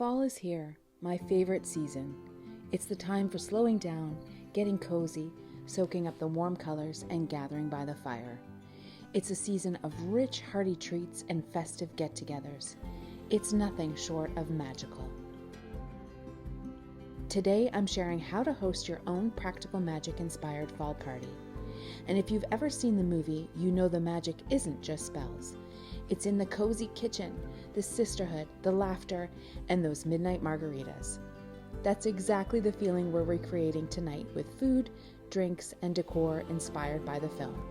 Fall is here, my favorite season. It's the time for slowing down, getting cozy, soaking up the warm colors, and gathering by the fire. It's a season of rich, hearty treats and festive get-togethers. It's nothing short of magical. Today, I'm sharing how to host your own practical magic-inspired fall party. And if you've ever seen the movie, you know the magic isn't just spells. It's in the cozy kitchen, the sisterhood, the laughter, and those midnight margaritas. That's exactly the feeling we're recreating tonight with food, drinks, and decor inspired by the film.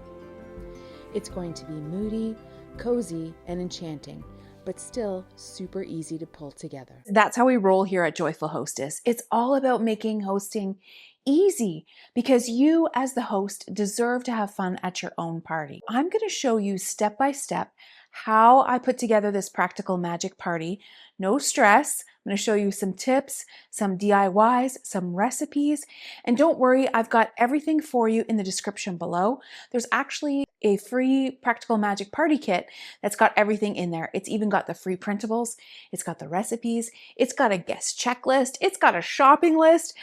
It's going to be moody, cozy, and enchanting, but still super easy to pull together. That's how we roll here at Joyful Hostess. It's all about making hosting easy because you as the host deserve to have fun at your own party. I'm going to show you step by step how I put together this practical magic party. No stress. I'm going to show you some tips, some DIYs, some recipes, and don't worry, I've got everything for you in the description below. There's actually a free practical magic party kit that's got everything in there. It's even got the free printables, it's got the recipes, it's got a guest checklist, it's got a shopping list.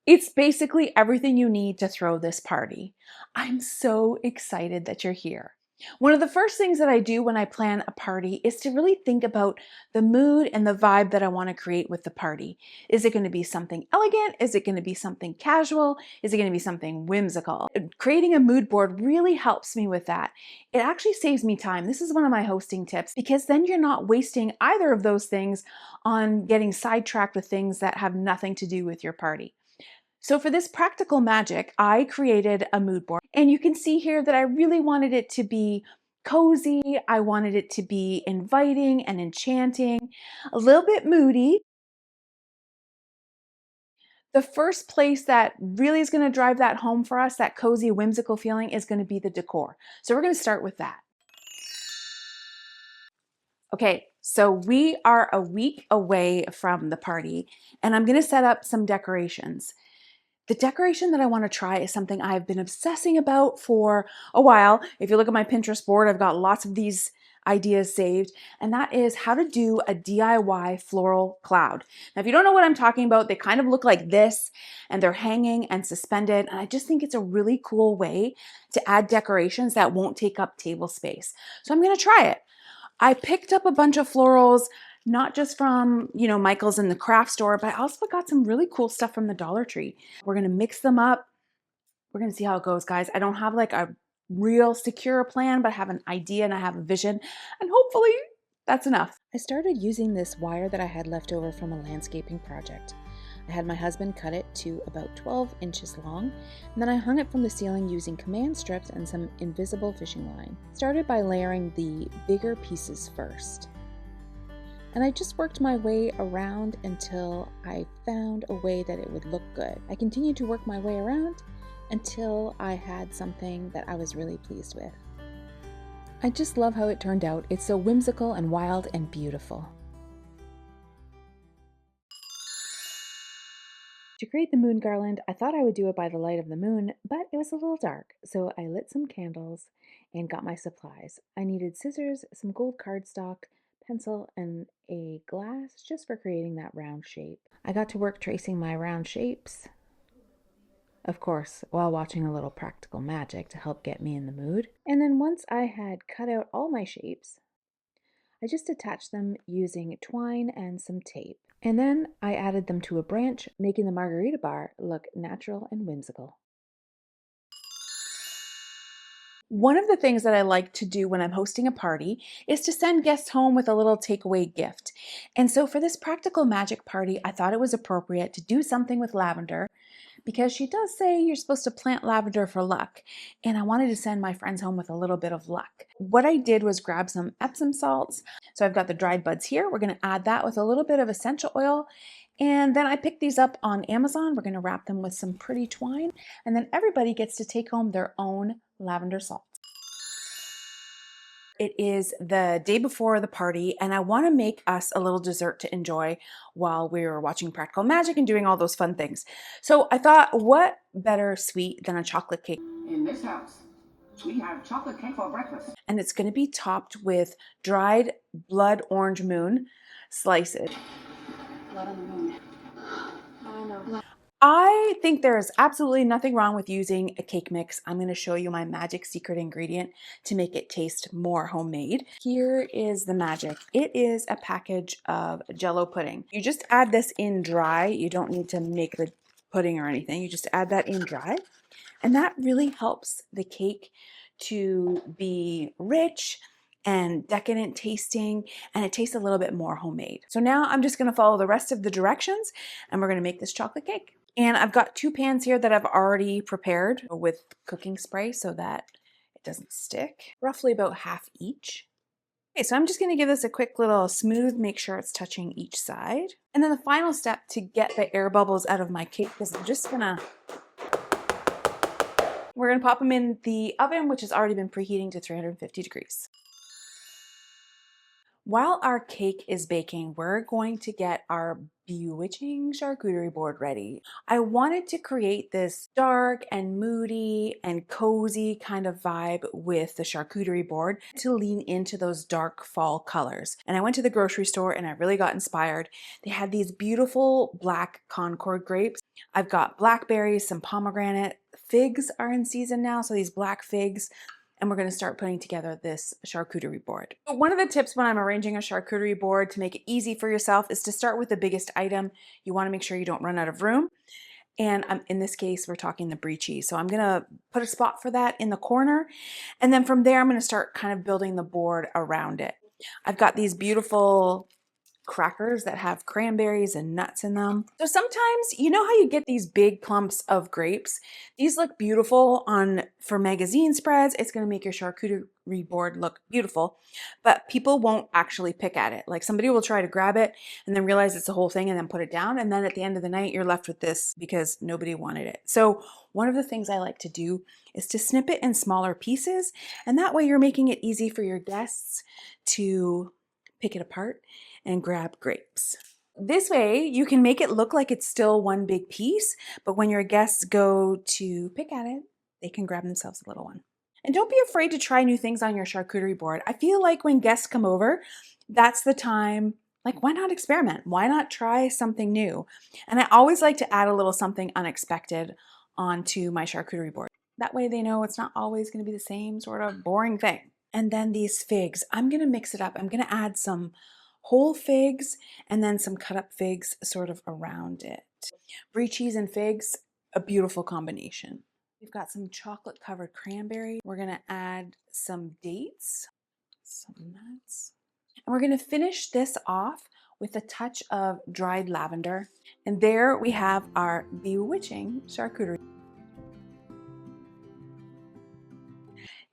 It's basically everything you need to throw this party. I'm so excited that you're here. One of the first things that I do when I plan a party is to really think about the mood and the vibe that I want to create with the party. Is it going to be something elegant? Is it going to be something casual? Is it going to be something whimsical? Creating a mood board really helps me with that. It actually saves me time. This is one of my hosting tips because then you're not wasting either of those things on getting sidetracked with things that have nothing to do with your party. So for this practical magic, I created a mood board, and you can see here that I really wanted it to be cozy. I wanted it to be inviting and enchanting, a little bit moody. The first place that really is going to drive that home for us, that cozy, whimsical feeling, is going to be the decor. So we're going to start with that. Okay, so we are a week away from the party, and I'm going to set up some decorations. The decoration that I want to try is something I've been obsessing about for a while. If you look at my Pinterest board, I've got lots of these ideas saved, and that is how to do a DIY floral cloud. Now, if you don't know what I'm talking about, they kind of look like this, and they're hanging and suspended, and I just think it's a really cool way to add decorations that won't take up table space. So I'm going to try it. I picked up a bunch of florals, not just from, Michael's in the craft store, but I also got some really cool stuff from the Dollar Tree. We're going to mix them up. We're going to see how it goes, guys. I don't have like a real secure plan, but I have an idea and I have a vision, and hopefully that's enough. I started using this wire that I had left over from a landscaping project. I had my husband cut it to about 12 inches long, and then I hung it from the ceiling using command strips and some invisible fishing line. Started by layering the bigger pieces first. And I just worked my way around until I found a way that it would look good. I continued to work my way around until I had something that I was really pleased with. I just love how it turned out. It's so whimsical and wild and beautiful. To create the moon garland, I thought I would do it by the light of the moon, but it was a little dark, so I lit some candles and got my supplies. I needed scissors, some gold cardstock, pencil, and a glass just for creating that round shape. I got to work tracing my round shapes, of course, while watching a little practical magic to help get me in the mood. And then once I had cut out all my shapes, I just attached them using twine and some tape. And then I added them to a branch, making the margarita bar look natural and whimsical. One of the things that I like to do when I'm hosting a party is to send guests home with a little takeaway gift. And so for this practical magic party, I thought it was appropriate to do something with lavender because she does say you're supposed to plant lavender for luck. And I wanted to send my friends home with a little bit of luck. What I did was grab some Epsom salts. So I've got the dried buds here. We're going to add that with a little bit of essential oil. And then I picked these up on Amazon. We're going to wrap them with some pretty twine. And then everybody gets to take home their own lavender salt. It is the day before the party, and I want to make us a little dessert to enjoy while we're watching Practical Magic and doing all those fun things. So I thought, what better sweet than a chocolate cake? In this house, we have chocolate cake for breakfast. And it's going to be topped with dried blood orange moon slices. Blood on the moon. I know. I think there is absolutely nothing wrong with using a cake mix. I'm going to show you my magic secret ingredient to make it taste more homemade. Here is the magic. It is a package of Jello pudding. You just add this in dry. You don't need to make the pudding or anything. You just add that in dry. And that really helps the cake to be rich and decadent tasting, and it tastes a little bit more homemade. So now I'm just gonna follow the rest of the directions and we're gonna make this chocolate cake. And I've got 2 pans here that I've already prepared with cooking spray so that it doesn't stick, roughly about half each. Okay, so I'm just gonna give this a quick little smooth, make sure it's touching each side. And then the final step to get the air bubbles out of my cake is we're gonna pop them in the oven, which has already been preheating to 350 degrees. While our cake is baking, we're going to get our bewitching charcuterie board ready. I wanted to create this dark and moody and cozy kind of vibe with the charcuterie board to lean into those dark fall colors. And I went to the grocery store and I really got inspired. They had these beautiful black Concord grapes. I've got blackberries, some pomegranate. Figs are in season now, so these black figs. And we're going to start putting together this charcuterie board. One of the tips when I'm arranging a charcuterie board to make it easy for yourself is to start with the biggest item. You want to make sure you don't run out of room. And in this case, we're talking the brie cheese. So I'm going to put a spot for that in the corner. And then from there, I'm going to start kind of building the board around it. I've got these beautiful crackers that have cranberries and nuts in them. So sometimes, you know how you get these big clumps of grapes? These look beautiful for magazine spreads. It's going to make your charcuterie board look beautiful, but people won't actually pick at it. Like somebody will try to grab it and then realize it's the whole thing and then put it down. And then at the end of the night, you're left with this because nobody wanted it. So one of the things I like to do is to snip it in smaller pieces. And that way you're making it easy for your guests to pick it apart and grab grapes. This way you can make it look like it's still one big piece, but when your guests go to pick at it, they can grab themselves a little one. And don't be afraid to try new things on your charcuterie board. I feel like when guests come over, that's the time, like why not experiment? Why not try something new? And I always like to add a little something unexpected onto my charcuterie board. That way they know it's not always going to be the same sort of boring thing. And then these figs, I'm going to mix it up. I'm going to add some whole figs and then some cut up figs sort of around it. Brie cheese and figs, a beautiful combination. We've got some chocolate covered cranberry. We're going to add some dates, some nuts. And we're going to finish this off with a touch of dried lavender. And there we have our bewitching charcuterie.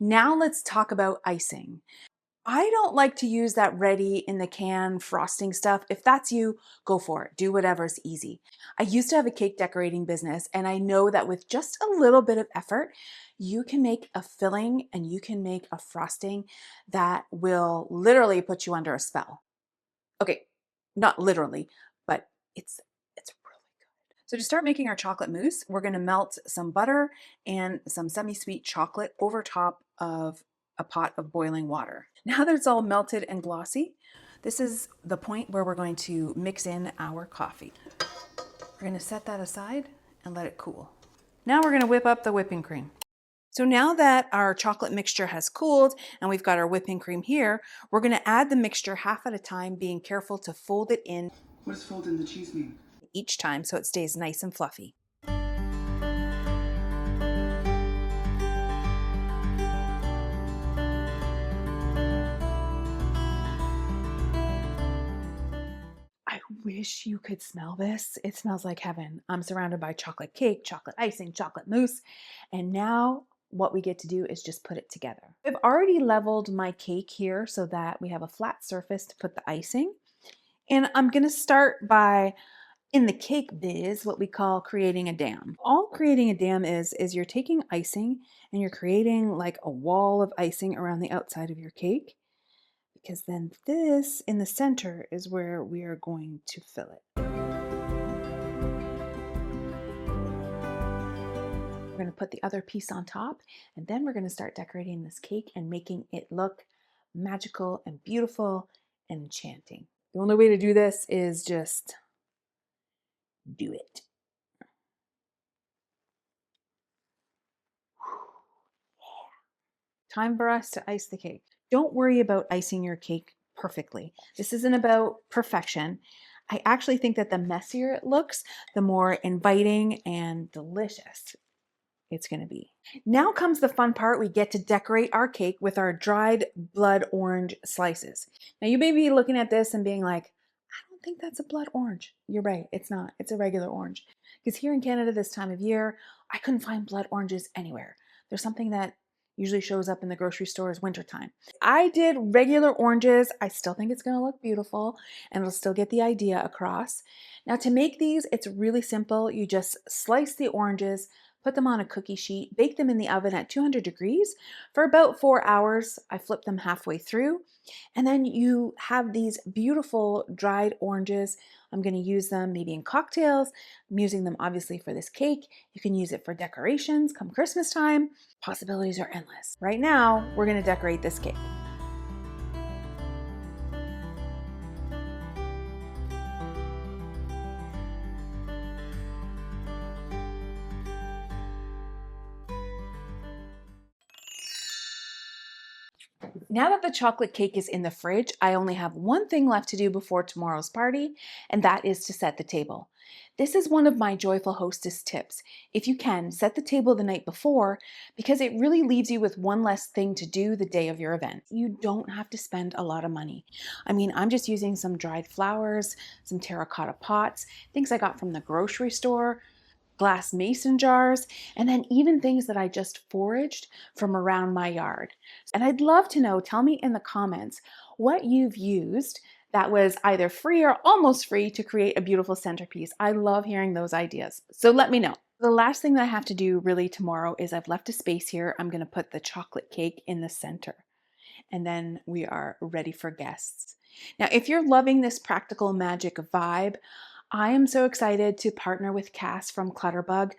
Now let's talk about icing. I don't like to use that ready in the can frosting stuff. If that's you, go for it. Do whatever's easy. I used to have a cake decorating business, and I know that with just a little bit of effort, you can make a filling and you can make a frosting that will literally put you under a spell. Okay, not literally, but it's really good. So to start making our chocolate mousse, we're going to melt some butter and some semi-sweet chocolate over top of a pot of boiling water. Now that it's all melted and glossy, this is the point where we're going to mix in our coffee. We're going to set that aside and let it cool. Now we're going to whip up the whipping cream. So now that our chocolate mixture has cooled and we've got our whipping cream here, we're going to add the mixture half at a time, being careful to fold it in. What does fold in the cheese mean? Each time so it stays nice and fluffy. I wish you could smell this. It smells like heaven. I'm surrounded by chocolate cake, chocolate icing, chocolate mousse, and now what we get to do is just put it together. I've already leveled my cake here so that we have a flat surface to put the icing. And I'm going to start by, in the cake biz, what we call creating a dam. All creating a dam is you're taking icing and you're creating like a wall of icing around the outside of your cake, because then this in the center is where we are going to fill it. We're going to put the other piece on top, and then we're going to start decorating this cake and making it look magical and beautiful and enchanting. The only way to do this is just do it. Time for us to ice the cake. Don't worry about icing your cake perfectly. This isn't about perfection. I actually think that the messier it looks, the more inviting and delicious it's going to be. Now comes the fun part. We get to decorate our cake with our dried blood orange slices. Now you may be looking at this and being like, I don't think that's a blood orange. You're right, it's not. It's a regular orange. Because here in Canada this time of year, I couldn't find blood oranges anywhere. There's something that usually shows up in the grocery stores wintertime. I did regular oranges. I still think it's going to look beautiful and it'll still get the idea across. Now to make these, it's really simple. You just slice the oranges, put them on a cookie sheet, bake them in the oven at 200 degrees for about 4 hours. I flip them halfway through, and then you have these beautiful dried oranges. I'm going to use them maybe in cocktails. I'm using them obviously for this cake. You can use it for decorations come Christmas time. Possibilities are endless. Right now, we're going to decorate this cake. Now that the chocolate cake is in the fridge, I only have one thing left to do before tomorrow's party, and that is to set the table. This is one of my Joyful Hostess tips. If you can, set the table the night before because it really leaves you with one less thing to do the day of your event. You don't have to spend a lot of money. I mean, I'm just using some dried flowers, some terracotta pots, things I got from the grocery store, glass mason jars, and then even things that I just foraged from around my yard. And I'd love to know, tell me in the comments what you've used that was either free or almost free to create a beautiful centerpiece. I love hearing those ideas. So let me know. The last thing that I have to do really tomorrow is I've left a space here. I'm going to put the chocolate cake in the center. And then we are ready for guests. Now, if you're loving this practical magic vibe, I am so excited to partner with Cass from Clutterbug.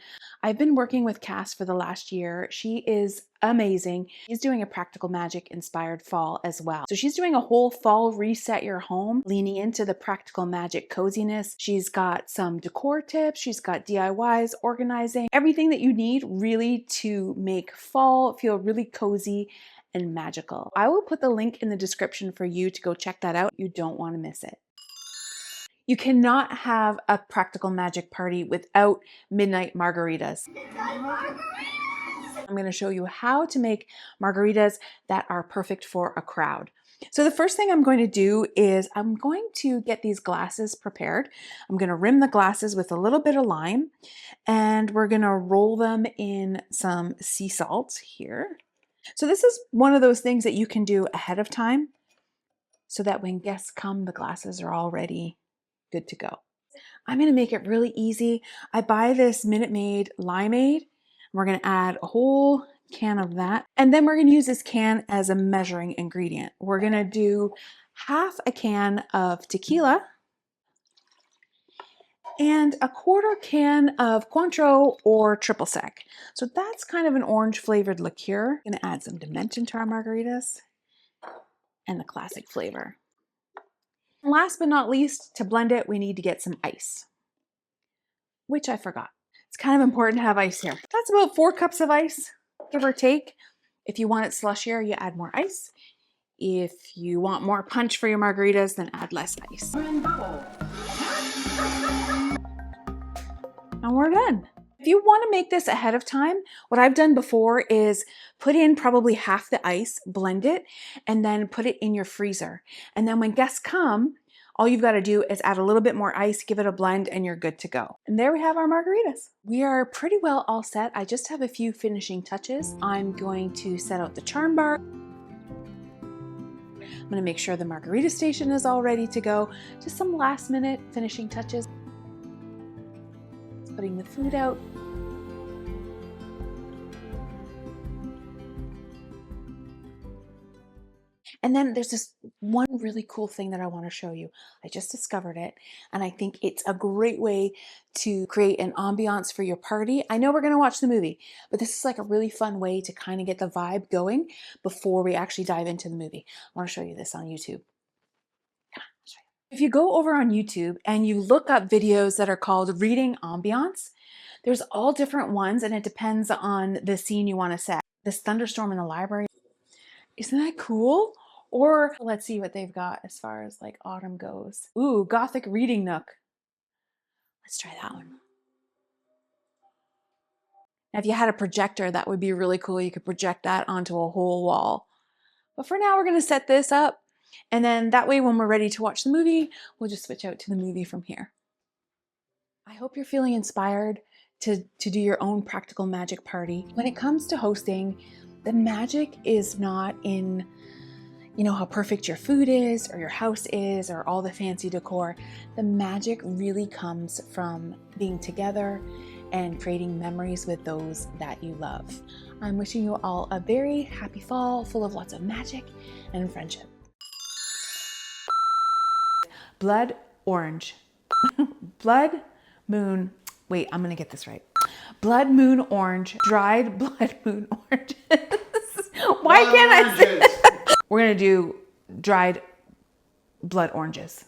I've been working with Cass for the last year. She is amazing. She's doing a practical magic inspired fall as well. So she's doing a whole fall reset your home, leaning into the practical magic coziness. She's got some decor tips. She's got DIYs, organizing, everything that you need really to make fall feel really cozy and magical. I will put the link in the description for you to go check that out. You don't want to miss it. You cannot have a practical magic party without midnight margaritas. I'm going to show you how to make margaritas that are perfect for a crowd. So the first thing I'm going to do is I'm going to get these glasses prepared. I'm going to rim the glasses with a little bit of lime, and we're going to roll them in some sea salt here. So this is one of those things that you can do ahead of time so that when guests come, the glasses are already good to go. I'm going to make it really easy. I buy this Minute Maid limeade. We're going to add a whole can of that. And then we're going to use this can as a measuring ingredient. We're going to do half a can of tequila and a quarter can of Cointreau or triple sec. So that's kind of an orange flavored liqueur. I'm going to add some dimension to our margaritas and the classic flavor. And last but not least, to blend it, we need to get some ice, which I forgot. It's kind of important to have ice here. That's about 4 cups of ice, give or take. If you want it slushier, you add more ice. If you want more punch for your margaritas, then add less ice. And we're done. If you want to make this ahead of time, what I've done before is put in probably half the ice, blend it, and then put it in your freezer. And then when guests come, all you've got to do is add a little bit more ice, give it a blend, and you're good to go. And there we have our margaritas. We are pretty well all set. I just have a few finishing touches. I'm going to set out the charm bar. I'm going to make sure the margarita station is all ready to go. Just some last minute finishing touches. Putting the food out. And then there's this one really cool thing that I want to show you. I just discovered it, and I think it's a great way to create an ambiance for your party. I know we're going to watch the movie, but this is like a really fun way to kind of get the vibe going before we actually dive into the movie. I want to show you this on YouTube. Come on, I'll show you. If you go over on YouTube and you look up videos that are called reading ambiance, there's all different ones and it depends on the scene you want to set. This thunderstorm in the library, isn't that cool? Or let's see what they've got as far as like autumn goes. Ooh, Gothic reading nook. Let's try that one. Now, if you had a projector, that would be really cool. You could project that onto a whole wall. But for now, we're going to set this up. And then that way, when we're ready to watch the movie, we'll just switch out to the movie from here. I hope you're feeling inspired to do your own practical magic party. When it comes to hosting, the magic is not in, you know, how perfect your food is or your house is or all the fancy decor. The magic really comes from being together and creating memories with those that you love. I'm wishing you all a very happy fall full of lots of magic and friendship. Blood orange. Blood moon. Wait, I'm gonna get this right. Blood moon orange. Dried blood moon oranges. Why can't I say that? We're gonna do dried blood oranges.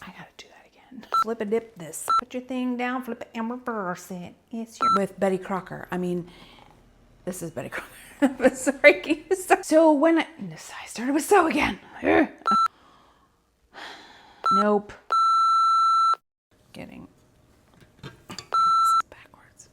I gotta do that again. Flip a dip this. Put your thing down, flip it and reverse it. It's your... With Betty Crocker. I mean, this is Betty Crocker. Sorry. So when I started with so again. Nope. Getting backwards.